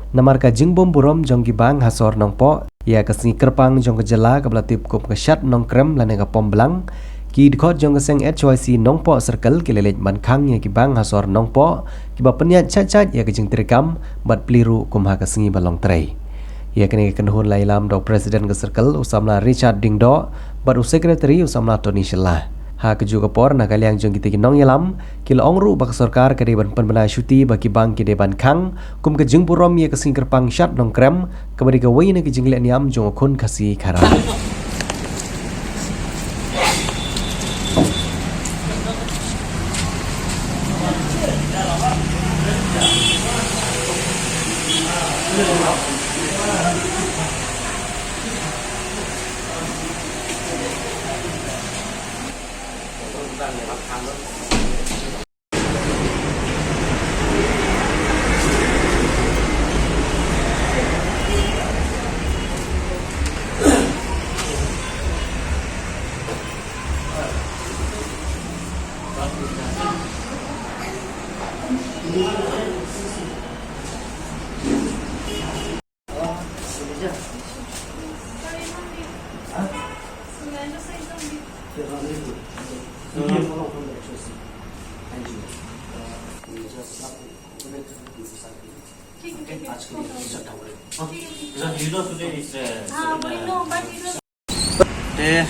Namar ka jingbom burom jong gibang hasor nong po ia kasni kerpang jong kejala kablatip kup kesyat nong krem lane ka pomblang ki dikot jong keseng HYC nong po circle kilelet mankang ia gibang hasor nong po kiba peniat cacat ia kejing terekam bat peliru kumha kasngi balong tray. Ia kini kenuhun lailam dok presiden ke circle usamla Richard Dingdo bat sekretari usamla Tony Shelah. Ha keju kapor nak kaliang jong kita kinong yalam kila ongru bak sarkar kade ban penbena syuti bagi bang kide ban kang kum kejeng purom ye kesing kerpang syat nong krem kembali ke wei ne kejeng lek niam jong kun kasih kara.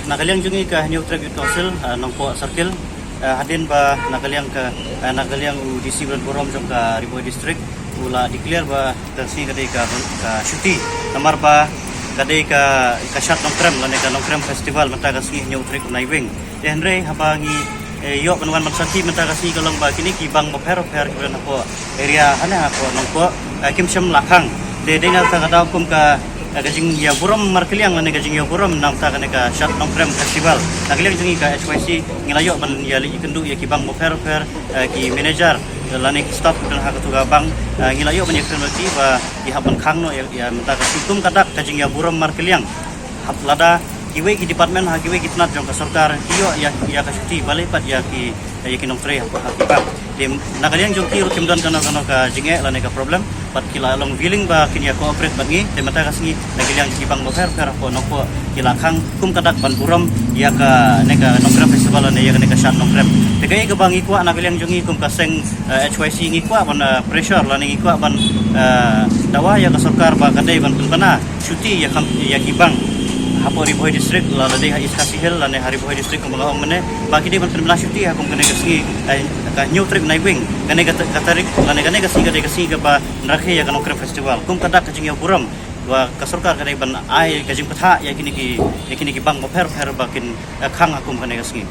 Nakaliang jungi ke New Traffic Council nongpo circle hadin ba nakaliang UDC bulan Borom jong ka Riboy District ula declare ba tersi kadai ka syuti namar ba kadai ka syat nongkrem lane ka nongkrem festival mata ka singi New Traffic Naiwing henry habangi yo penwan mansaki mata ka singi kalong ba kini ki bang moper kiran po area hana ko nongpo kim syam lakhang de dengar ta kada hukum ka kajing ya buram markeliang lane kajing ya buram nang ta ka syat nongkrem festival nakaliang jungi ka HYC ngilayo ban ya li kendu ya ki bang moper ki manager lane staff dan hak tu bang ngilayo ban yakti ba ki haban khang no ya mata ka situm kadak kajing ya buram markeliang hap lada kiwe ki department ha kiwe ki tnat jong ka sarkar iyo ya ka syuti balai pat ya ki nong tre ha dem nakaliang jong ki rukim dan kana ka jinge lane ka problem pat kila long willing ba kinya cooperate bangi te mata ka singi nakaliang ki bang mofer ko nokpo kila khang kum kadak ban buram ya ka neka nongkrem festival lane ya ka neka shat nongkrem te kay ka bang ikwa nakaliang jong kum ka seng HYC ngikwa ban pressure lane ngikwa ban dawa ya ka sarkar ba kadai ban penana syuti ya ki bang hapo Riboy District la lade ha iskasi hel lane Riboy District ko mga omne baki di ban penana syuti ha kum kene kasi ka New Trip Naiwing kene katarik lane kene kasi ba nrakhe ya ka nongkrem festival kum kadak kajing ya buram wa kasurkar kadai ban ai kajing patha ya kini ki bang moper bakin khang akum kene kasi